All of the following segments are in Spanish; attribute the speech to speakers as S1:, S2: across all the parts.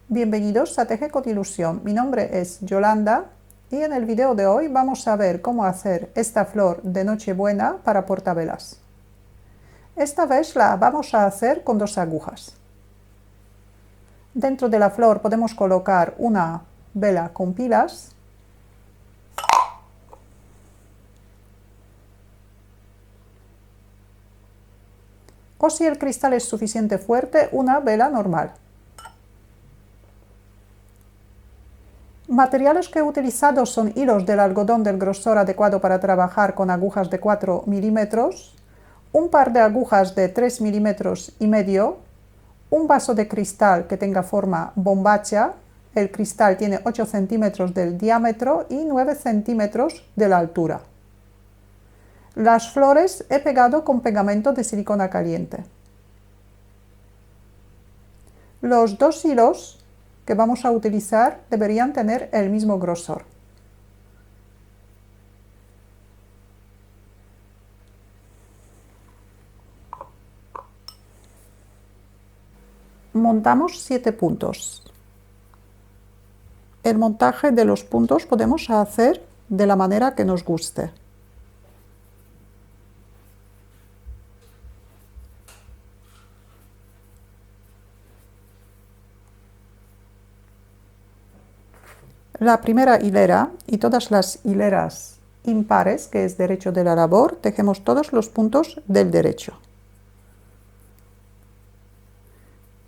S1: Bienvenidos a Teje con Ilusión. Mi nombre es Yolanda y en el video de hoy vamos a ver cómo hacer esta flor de Nochebuena para portavelas. Esta vez la vamos a hacer con 2 agujas. Dentro de la flor podemos colocar una vela con pilas o, si el cristal es suficiente fuerte, una vela normal. Materiales que he utilizado son hilos del algodón del grosor adecuado para trabajar con agujas de 4 milímetros, un par de agujas de 3 milímetros y medio, un vaso de cristal que tenga forma bombacha. El cristal tiene 8 centímetros del diámetro y 9 centímetros de la altura. Las flores he pegado con pegamento de silicona caliente. Los 2 hilos que vamos a utilizar deberían tener el mismo grosor. Montamos 7 puntos. El montaje de los puntos podemos hacer de la manera que nos guste. La primera hilera y todas las hileras impares, que es derecho de la labor, tejemos todos los puntos del derecho.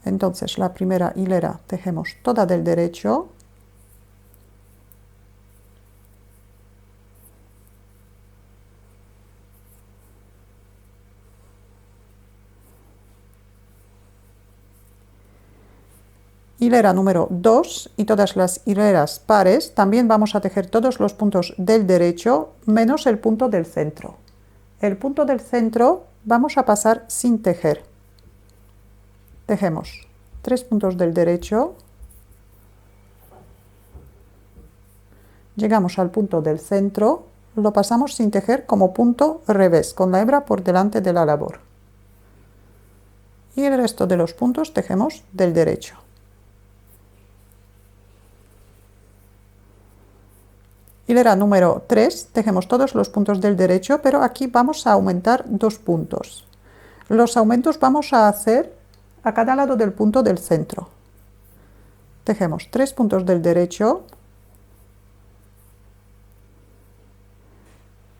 S1: Entonces la primera hilera tejemos toda del derecho. Hilera número 2 y todas las hileras pares también vamos a tejer todos los puntos del derecho menos el punto del centro. El punto del centro vamos a pasar sin tejer. Tejemos 3 puntos del derecho, llegamos al punto del centro, lo pasamos sin tejer como punto revés, con la hebra por delante de la labor. Y el resto de los puntos tejemos del derecho. Hilera número 3, tejemos todos los puntos del derecho, pero aquí vamos a aumentar 2 puntos. Los aumentos vamos a hacer a cada lado del punto del centro. Tejemos 3 puntos del derecho,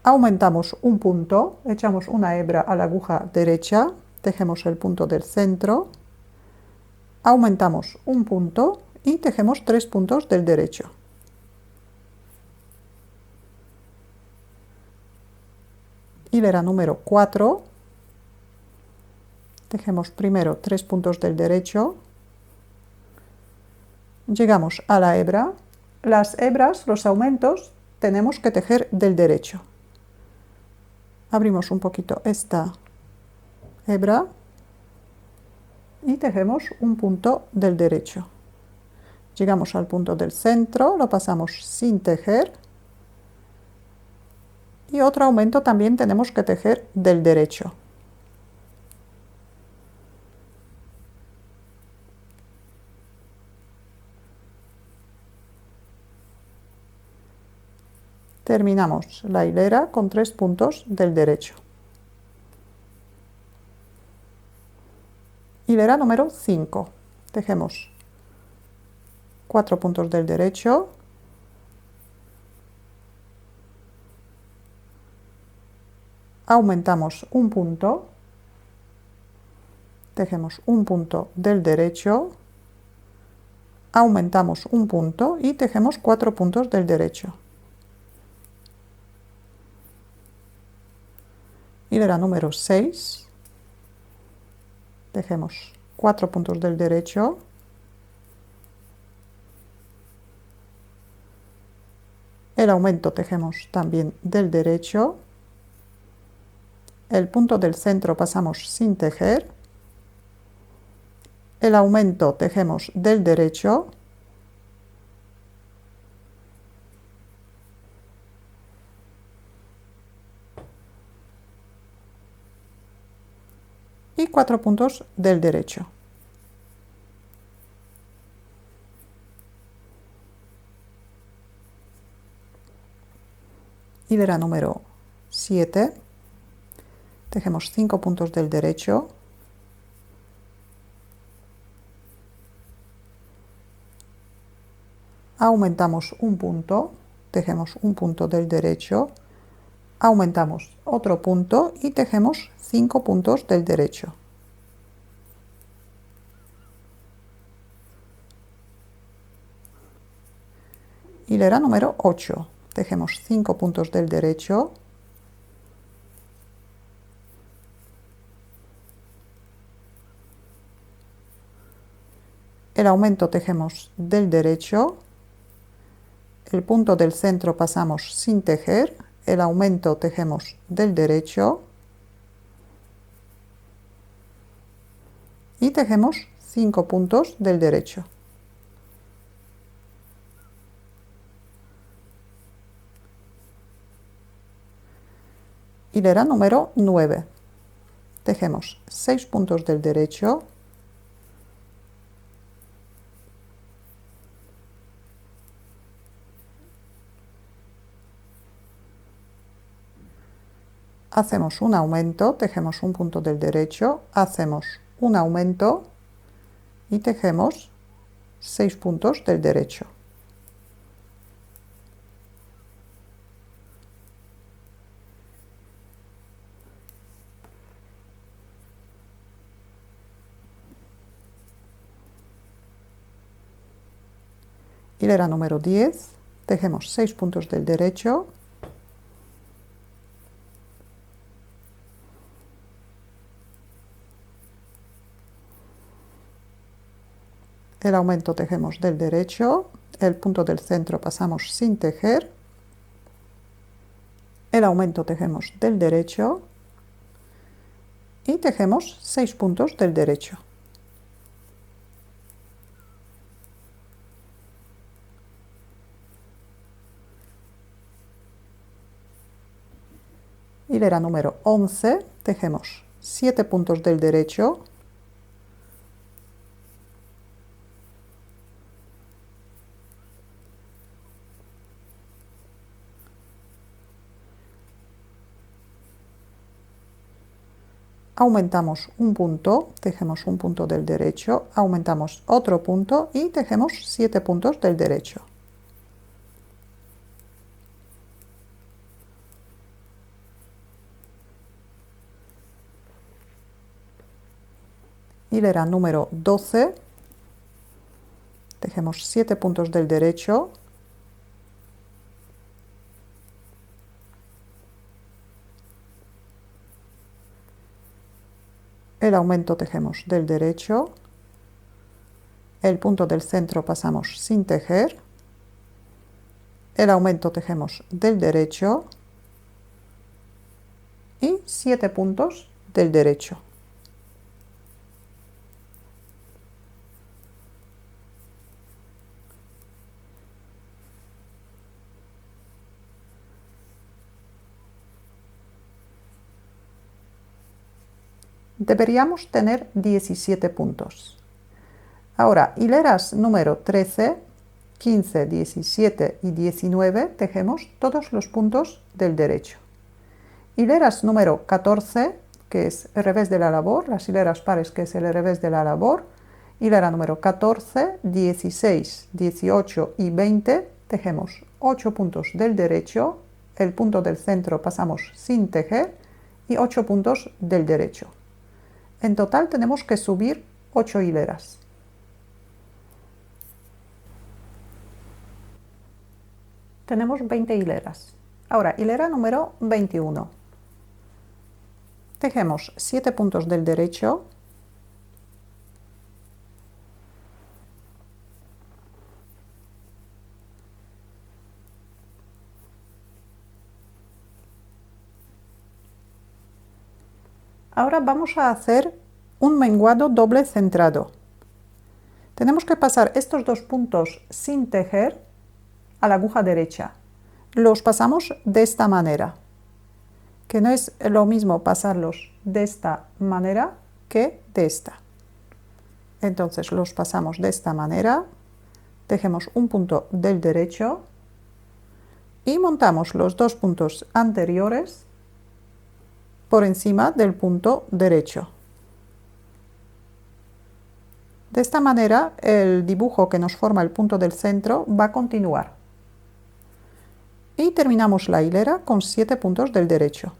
S1: aumentamos un punto, echamos una hebra a la aguja derecha, tejemos el punto del centro, aumentamos un punto y tejemos 3 puntos del derecho. Hilera número 4, tejemos primero 3 puntos del derecho, llegamos a la hebra. Las hebras, los aumentos, tenemos que tejer del derecho. Abrimos un poquito esta hebra y tejemos un punto del derecho. Llegamos al punto del centro, lo pasamos sin tejer. Y otro aumento también tenemos que tejer del derecho. Terminamos la hilera con 3 puntos del derecho. Hilera número 5. Tejemos 4 puntos del derecho. Aumentamos un punto. Tejemos un punto del derecho. Aumentamos un punto y tejemos 4 puntos del derecho. Hilera número 6. Tejemos 4 puntos del derecho. El aumento tejemos también del derecho. El punto del centro pasamos sin tejer. El aumento tejemos del derecho. Y 4 puntos del derecho. hilera número 7, tejemos 5 puntos del derecho, aumentamos un punto, tejemos un punto del derecho, aumentamos otro punto y tejemos 5 puntos del derecho. Hilera número 8, tejemos 5 puntos del derecho, el aumento tejemos del derecho, el punto del centro pasamos sin tejer, el aumento tejemos del derecho y tejemos 5 puntos del derecho. Hilera número 9, tejemos 6 puntos del derecho, hacemos un aumento, tejemos un punto del derecho, hacemos un aumento y tejemos 6 puntos del derecho. Hilera número 10, tejemos 6 puntos del derecho, el aumento tejemos del derecho, el punto del centro pasamos sin tejer, el aumento tejemos del derecho y tejemos 6 puntos del derecho. Hilera número 11, tejemos 7 puntos del derecho, aumentamos un punto, tejemos un punto del derecho, aumentamos otro punto y tejemos 7 puntos del derecho. Hilera número 12, tejemos 7 puntos del derecho, el aumento tejemos del derecho, el punto del centro pasamos sin tejer, el aumento tejemos del derecho y 7 puntos del derecho. Deberíamos tener 17 puntos. Ahora, hileras número 13, 15, 17 y 19 tejemos todos los puntos del derecho. Hileras número 14, que es el revés de la labor, las hileras pares, que es el revés de la labor, hilera número 14, 16, 18 y 20 tejemos 8 puntos del derecho, el punto del centro pasamos sin tejer y 8 puntos del derecho. En total tenemos que subir 8 hileras. Tenemos 20 hileras. Ahora, hilera número 21. Tejemos 7 puntos del derecho, ahora vamos a hacer un menguado doble centrado. Tenemos que pasar estos dos puntos sin tejer a la aguja derecha. Los pasamos de esta manera, que no es lo mismo pasarlos de esta manera que de esta. Entonces los pasamos de esta manera, tejemos un punto del derecho, y montamos los dos puntos anteriores por encima del punto derecho. De esta manera, el dibujo que nos forma el punto del centro va a continuar. Y terminamos la hilera con 7 puntos del derecho.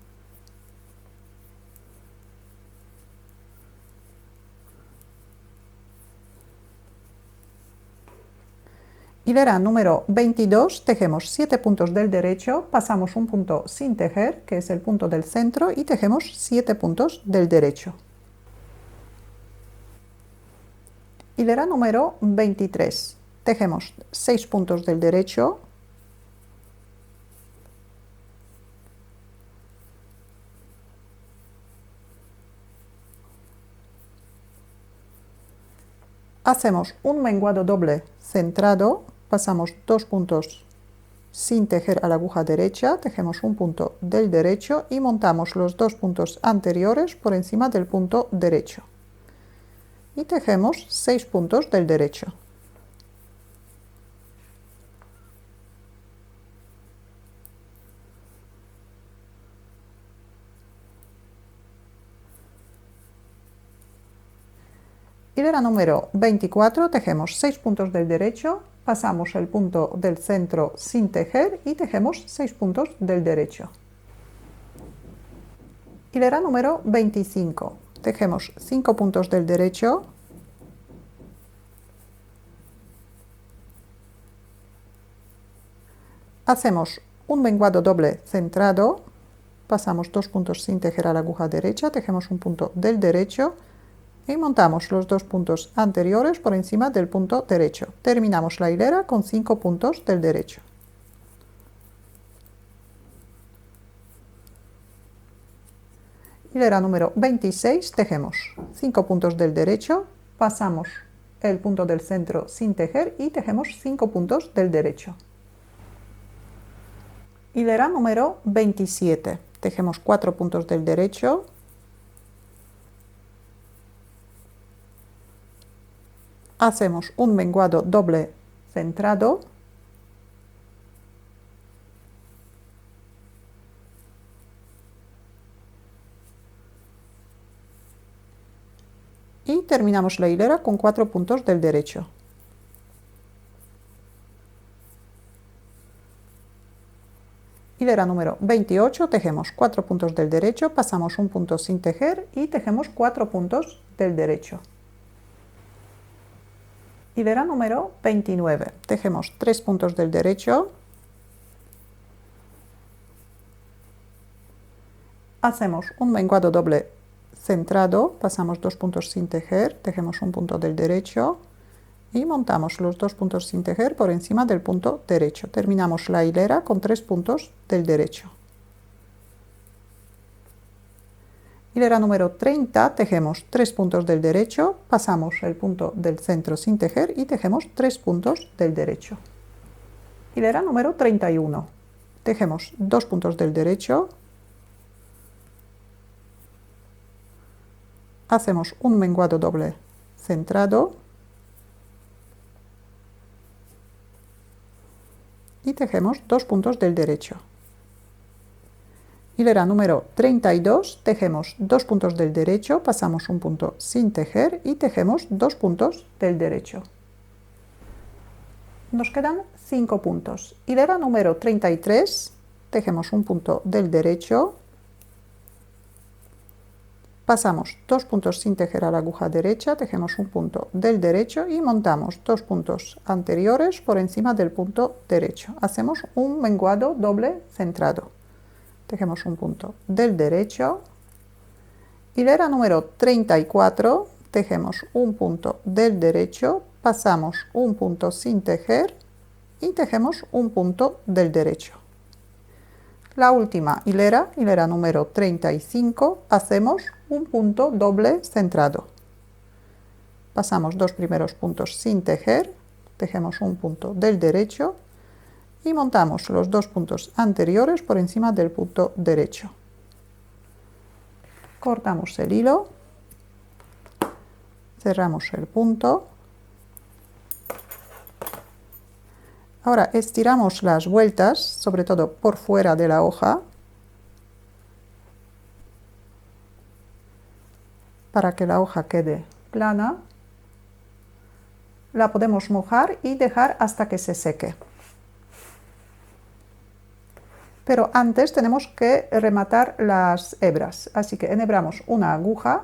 S1: Hilera número 22, tejemos 7 puntos del derecho, pasamos un punto sin tejer, que es el punto del centro, y tejemos 7 puntos del derecho. Hilera número 23, tejemos 6 puntos del derecho, hacemos un menguado doble centrado, pasamos 2 puntos sin tejer a la aguja derecha, tejemos un punto del derecho y montamos los 2 puntos anteriores por encima del punto derecho. Y tejemos 6 puntos del derecho. Hilera número 24, tejemos 6 puntos del derecho, pasamos el punto del centro sin tejer y tejemos 6 puntos del derecho. Hilera número 25, tejemos 5 puntos del derecho, hacemos un menguado doble centrado, pasamos 2 puntos sin tejer a la aguja derecha, tejemos un punto del derecho y montamos los 2 puntos anteriores por encima del punto derecho. Terminamos la hilera con 5 puntos del derecho. Hilera número 26, tejemos 5 puntos del derecho, pasamos el punto del centro sin tejer y tejemos 5 puntos del derecho. Hilera número 27, tejemos 4 puntos del derecho, hacemos un menguado doble centrado, y terminamos la hilera con 4 puntos del derecho. Hilera número 28, tejemos 4 puntos del derecho, pasamos un punto sin tejer y tejemos 4 puntos del derecho. Hilera número 29, tejemos 3 puntos del derecho, hacemos un menguado doble centrado, pasamos 2 puntos sin tejer, tejemos un punto del derecho y montamos los 2 puntos sin tejer por encima del punto derecho. Terminamos la hilera con 3 puntos del derecho. Hilera número 30, tejemos 3 puntos del derecho, pasamos el punto del centro sin tejer y tejemos 3 puntos del derecho. Hilera número 31, tejemos 2 puntos del derecho, hacemos un menguado doble centrado y tejemos 2 puntos del derecho. Hilera número 32, tejemos 2 puntos del derecho, pasamos un punto sin tejer y tejemos 2 puntos del derecho. Nos quedan 5 puntos. Hilera número 33, tejemos un punto del derecho, pasamos 2 puntos sin tejer a la aguja derecha, tejemos un punto del derecho y montamos 2 puntos anteriores por encima del punto derecho. Hacemos un menguado doble centrado. Tejemos un punto del derecho. Hilera número 34, tejemos un punto del derecho, pasamos un punto sin tejer y tejemos un punto del derecho. La última hilera, hilera número 35, hacemos un punto doble centrado. Pasamos 2 primeros puntos sin tejer, tejemos un punto del derecho y montamos los 2 puntos anteriores por encima del punto derecho. Cortamos el hilo, cerramos el punto Ahora estiramos las vueltas, sobre todo por fuera de la hoja, para que la hoja quede plana. La podemos mojar y dejar hasta que se seque. Pero antes tenemos que rematar las hebras, así que enhebramos una aguja.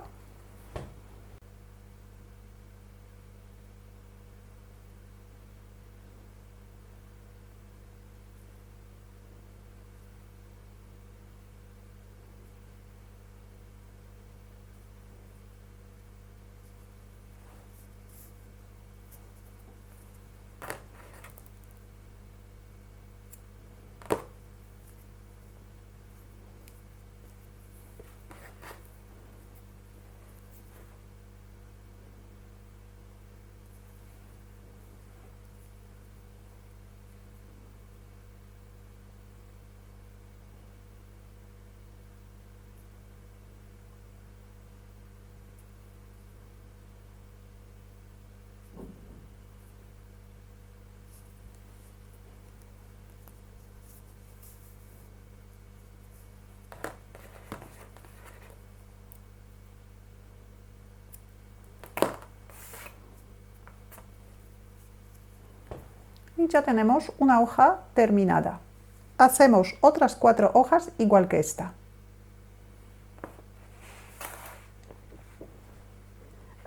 S1: Y ya tenemos una hoja terminada. Hacemos otras 4 hojas igual que esta.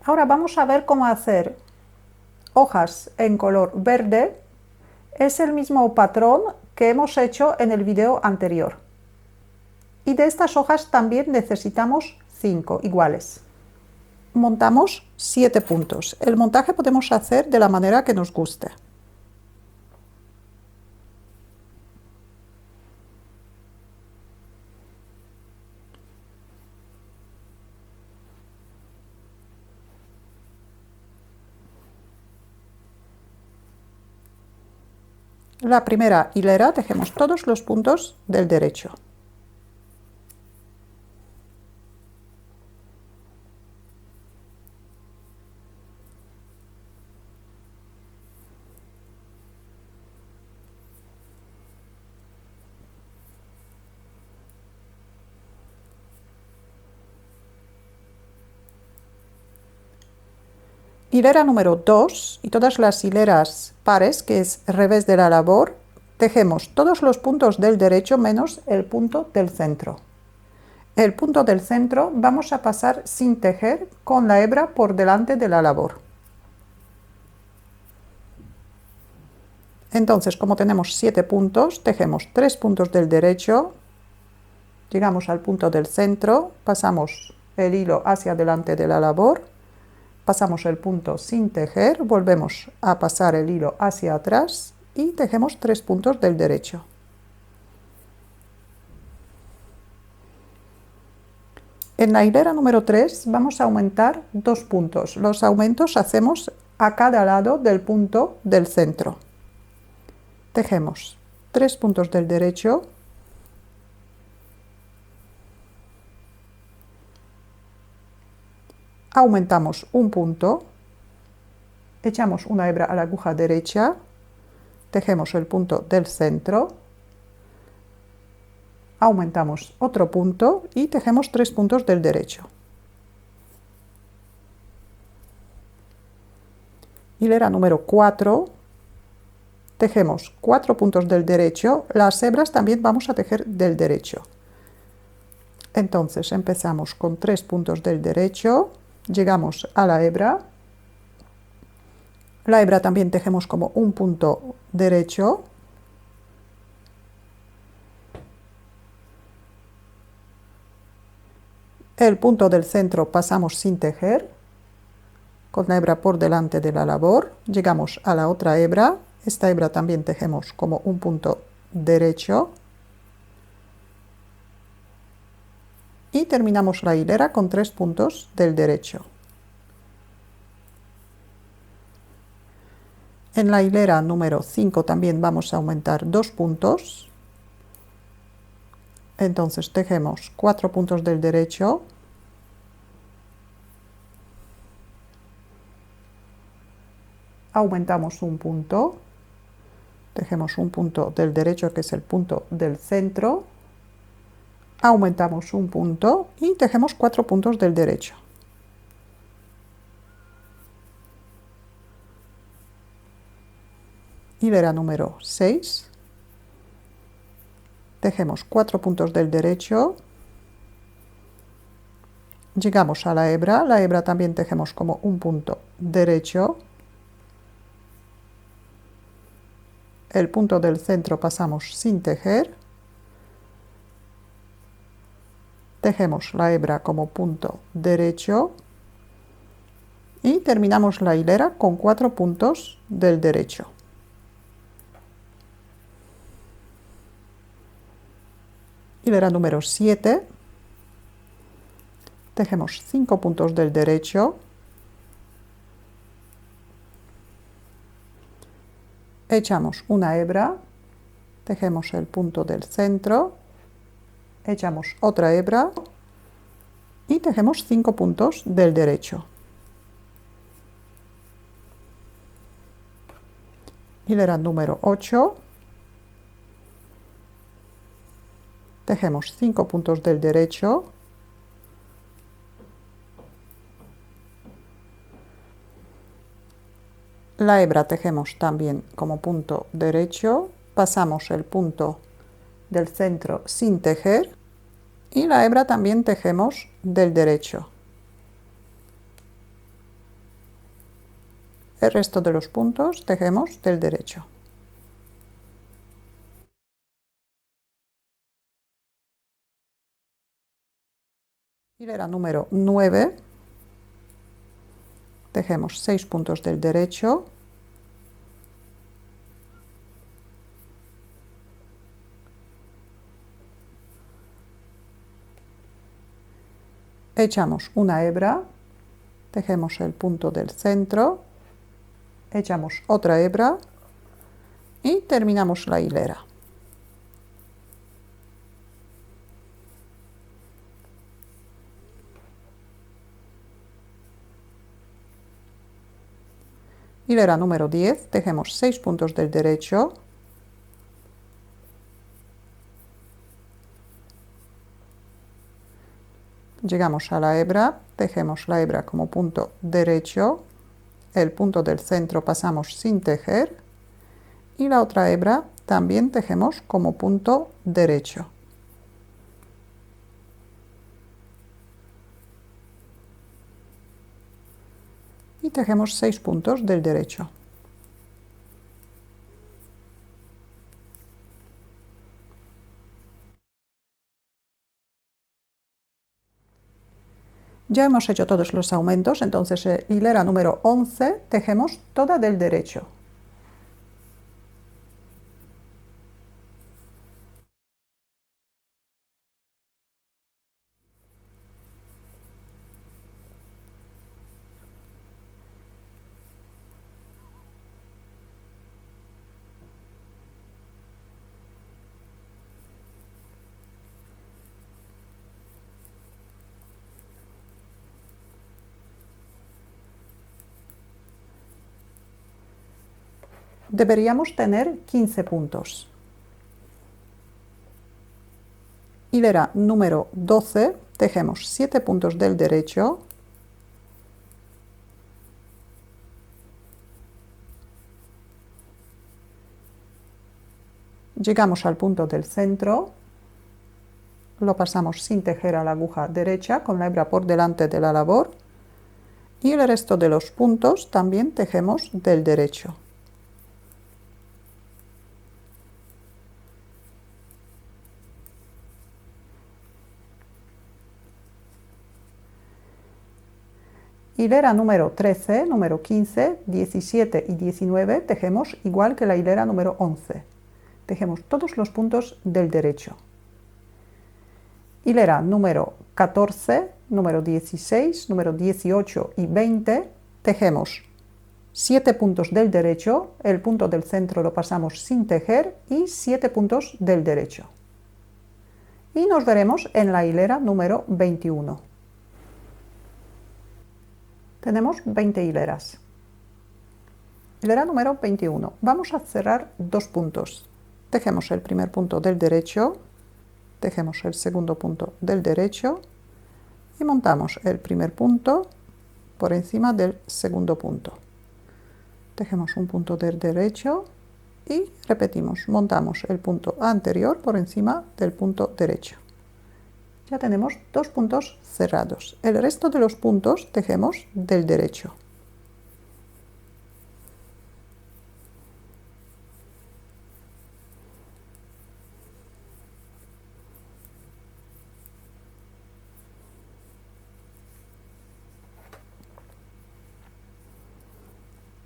S1: Ahora vamos a ver cómo hacer hojas en color verde. Es el mismo patrón que hemos hecho en el video anterior. Y de estas hojas también necesitamos 5 iguales. Montamos 7 puntos. El montaje podemos hacer de la manera que nos guste. La primera hilera tejemos todos los puntos del derecho. Hilera número 2 y todas las hileras pares, que es revés de la labor, tejemos todos los puntos del derecho menos el punto del centro. El punto del centro vamos a pasar sin tejer con la hebra por delante de la labor. Entonces, como tenemos 7 puntos, tejemos 3 puntos del derecho, llegamos al punto del centro, pasamos el hilo hacia delante de la labor, pasamos el punto sin tejer, volvemos a pasar el hilo hacia atrás y tejemos 3 puntos del derecho. En la hilera número 3 vamos a aumentar 2 puntos. Los aumentos hacemos a cada lado del punto del centro. Tejemos 3 puntos del derecho, aumentamos un punto, echamos una hebra a la aguja derecha, tejemos el punto del centro, aumentamos otro punto y tejemos 3 puntos del derecho. Hilera número 4, tejemos 4 puntos del derecho, las hebras también vamos a tejer del derecho. Entonces empezamos con 3 puntos del derecho, llegamos a la hebra también tejemos como un punto derecho, el punto del centro pasamos sin tejer, con la hebra por delante de la labor, llegamos a la otra hebra, esta hebra también tejemos como un punto derecho y terminamos la hilera con 3 puntos del derecho. En la hilera número 5 también vamos a aumentar 2 puntos, entonces tejemos 4 puntos del derecho, aumentamos un punto, tejemos un punto del derecho que es el punto del centro, aumentamos un punto y tejemos 4 puntos del derecho. Hilera número 6, tejemos 4 puntos del derecho, llegamos a la hebra también tejemos como un punto derecho, el punto del centro pasamos sin tejer, tejemos la hebra como punto derecho y terminamos la hilera con 4 puntos del derecho. Hilera número 7, tejemos 5 puntos del derecho, echamos una hebra, tejemos el punto del centro, echamos otra hebra y tejemos 5 puntos del derecho. Hilera número 8, tejemos 5 puntos del derecho, la hebra tejemos también como punto derecho, pasamos el punto del centro sin tejer y la hebra también tejemos del derecho. El resto de los puntos tejemos del derecho. Hilera número 9, tejemos 6 puntos del derecho, echamos una hebra, tejemos el punto del centro, echamos otra hebra y terminamos la hilera. Hilera número 10, tejemos 6 puntos del derecho, llegamos a la hebra, tejemos la hebra como punto derecho, el punto del centro pasamos sin tejer y la otra hebra también tejemos como punto derecho. Y tejemos 6 puntos del derecho. Ya hemos hecho todos los aumentos, entonces hilera número 11 tejemos toda del derecho. Deberíamos tener 15 puntos. Hilera número 12, tejemos 7 puntos del derecho, llegamos al punto del centro, lo pasamos sin tejer a la aguja derecha con la hebra por delante de la labor y el resto de los puntos también tejemos del derecho. Hilera número 13, número 15, 17 y 19 tejemos igual que la hilera número 11. Tejemos todos los puntos del derecho. Hilera número 14, número 16, número 18 y 20 tejemos 7 puntos del derecho, el punto del centro lo pasamos sin tejer y 7 puntos del derecho. Y nos veremos en la hilera número 21. Tenemos 20 hileras. Hilera número 21. Vamos a cerrar dos puntos. Tejemos el primer punto del derecho, tejemos el segundo punto del derecho y montamos el primer punto por encima del segundo punto. Tejemos un punto del derecho y repetimos, montamos el punto anterior por encima del punto derecho. Ya tenemos dos puntos cerrados. El resto de los puntos tejemos del derecho.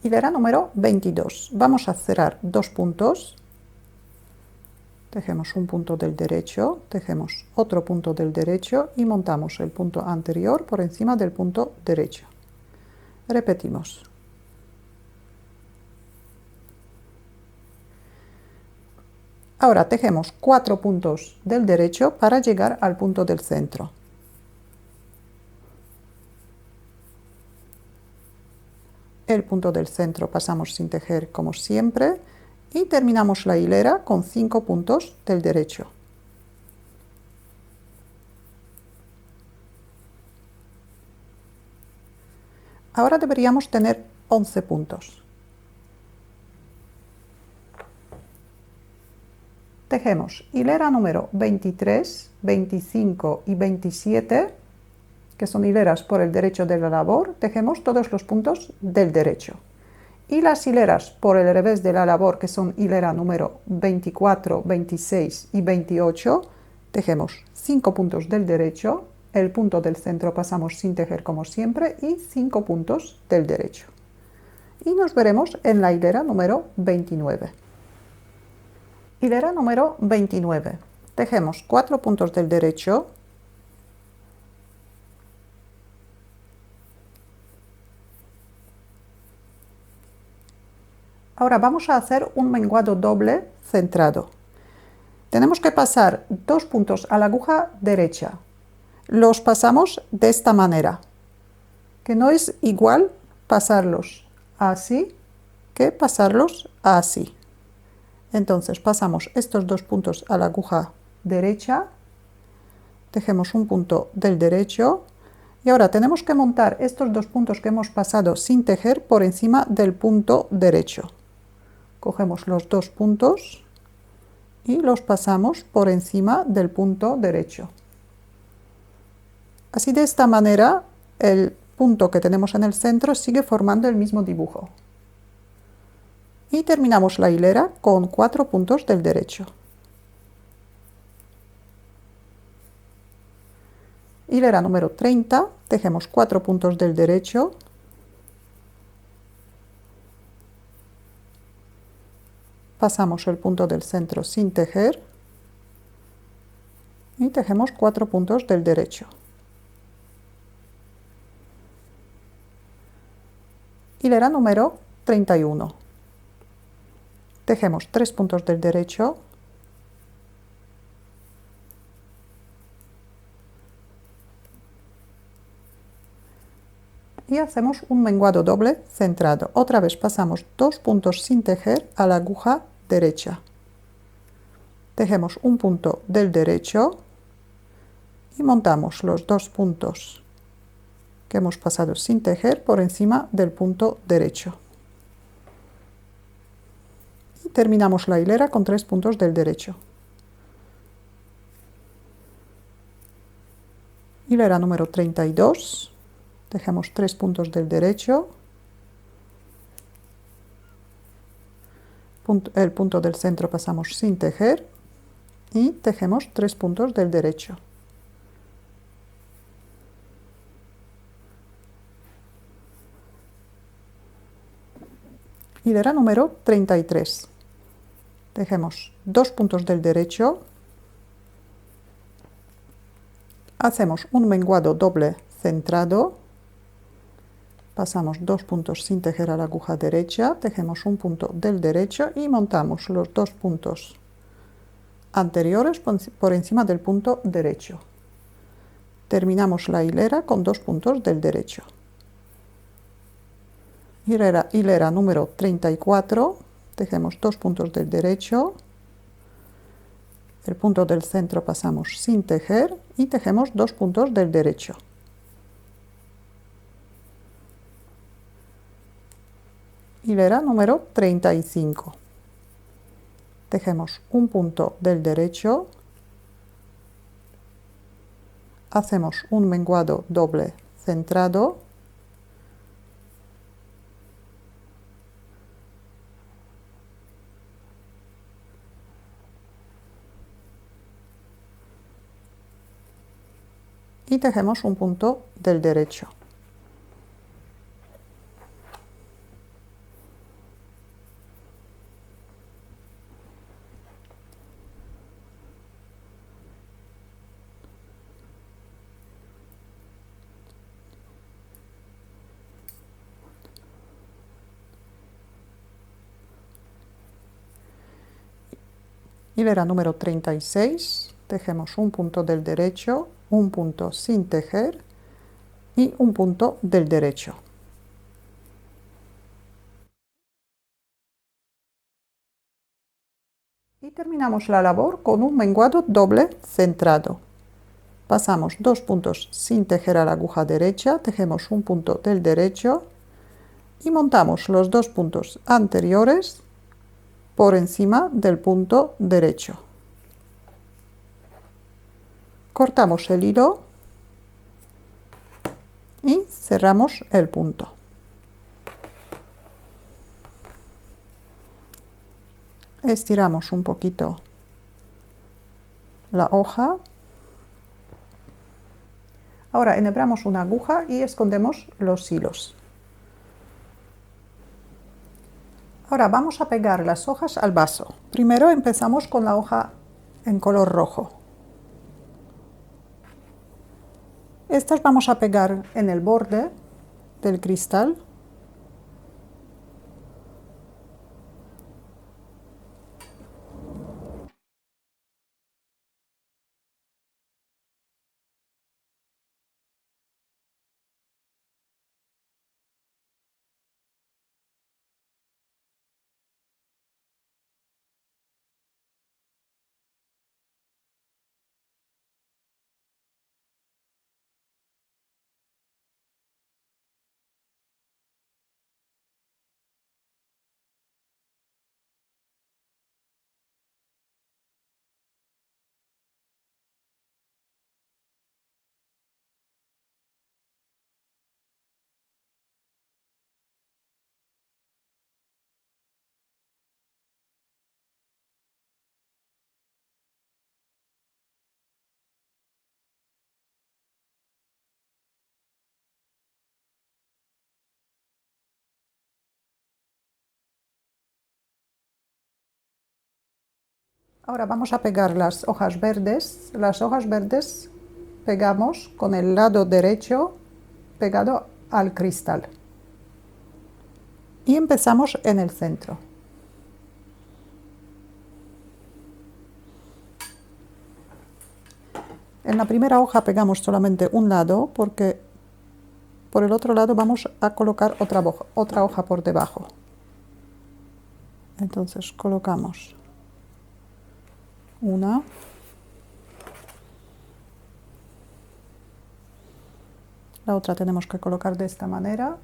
S1: Hilera número 22. Vamos a cerrar dos puntos. Tejemos un punto del derecho, tejemos otro punto del derecho y montamos el punto anterior por encima del punto derecho. Repetimos. Ahora tejemos 4 puntos del derecho para llegar al punto del centro. El punto del centro pasamos sin tejer como siempre y terminamos la hilera con 5 puntos del derecho. Ahora deberíamos tener 11 puntos. Tejemos hilera número 23, 25 y 27, que son hileras por el derecho de la labor, tejemos todos los puntos del derecho. Y las hileras por el revés de la labor, que son hilera número 24, 26 y 28, tejemos 5 puntos del derecho, el punto del centro pasamos sin tejer como siempre y 5 puntos del derecho. Y nos veremos en la hilera número 29. Hilera número 29. Tejemos 4 puntos del derecho, ahora vamos a hacer un menguado doble centrado. Tenemos que pasar 2 puntos a la aguja derecha. Los pasamos de esta manera, que no es igual pasarlos así que pasarlos así. Entonces pasamos estos 2 puntos a la aguja derecha, tejemos un punto del derecho y ahora tenemos que montar estos 2 puntos que hemos pasado sin tejer por encima del punto derecho. Cogemos los 2 puntos y los pasamos por encima del punto derecho. Así de esta manera el punto que tenemos en el centro sigue formando el mismo dibujo. Y terminamos la hilera con 4 puntos del derecho. Hilera número 30, tejemos 4 puntos del derecho, pasamos el punto del centro sin tejer y tejemos 4 puntos del derecho. Hilera número 31. Tejemos 3 puntos del derecho, y hacemos un menguado doble centrado. Otra vez pasamos 2 puntos sin tejer a la aguja derecha. Tejemos un punto del derecho y montamos los 2 puntos que hemos pasado sin tejer por encima del punto derecho. Y terminamos la hilera con 3 puntos del derecho. Hilera número 32. Tejemos 3 puntos del derecho, el punto del centro pasamos sin tejer y tejemos 3 puntos del derecho. Hilera número 33. Tejemos 2 puntos del derecho, hacemos un menguado doble centrado, pasamos 2 puntos sin tejer a la aguja derecha, tejemos un punto del derecho y montamos los 2 puntos anteriores por encima del punto derecho. Terminamos la hilera con 2 puntos del derecho. hilera número 34, tejemos 2 puntos del derecho, el punto del centro pasamos sin tejer y tejemos 2 puntos del derecho. Hilera número 35. Tejemos un punto del derecho, hacemos un menguado doble centrado, y tejemos un punto del derecho. Hilera número 36, tejemos un punto del derecho, un punto sin tejer y un punto del derecho. Y terminamos la labor con un menguado doble centrado. Pasamos 2 puntos sin tejer a la aguja derecha, tejemos un punto del derecho y montamos los 2 puntos anteriores por encima del punto derecho. Cortamos el hilo y cerramos el punto. Estiramos un poquito la hoja. Ahora enhebramos una aguja y escondemos los hilos. Ahora vamos a pegar las hojas al vaso. Primero empezamos con la hoja en color rojo. Estas vamos a pegar en el borde del cristal. Ahora vamos a pegar las hojas verdes. Las hojas verdes pegamos con el lado derecho pegado al cristal. Y empezamos en el centro. En la primera hoja pegamos solamente un lado porque por el otro lado vamos a colocar otra hoja por debajo. Entonces colocamos una, la otra tenemos que colocar de esta manera.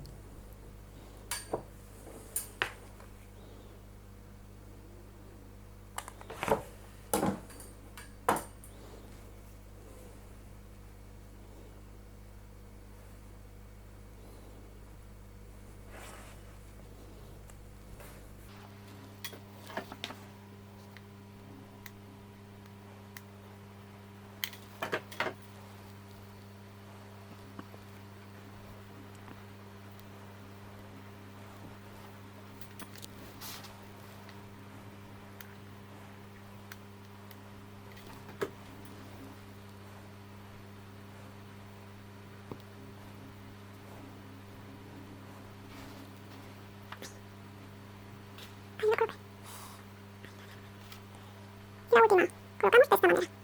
S2: La última, colocamos de esta manera.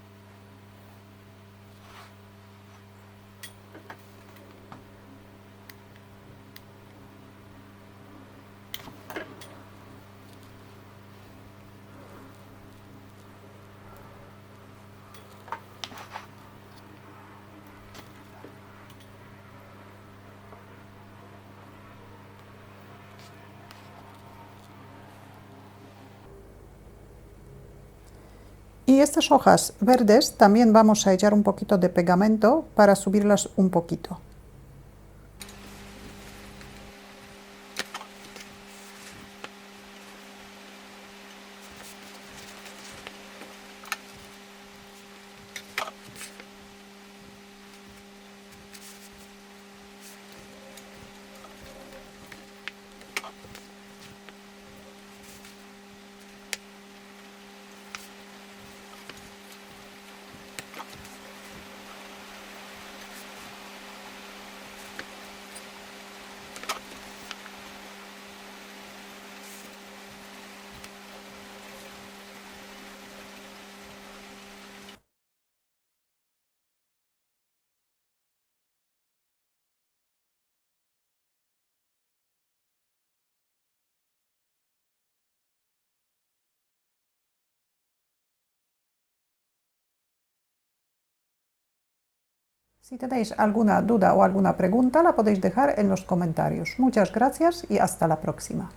S1: Y estas hojas verdes también vamos a echar un poquito de pegamento para subirlas un poquito. Si tenéis alguna duda o alguna pregunta, la podéis dejar en los comentarios. Muchas gracias y hasta la próxima.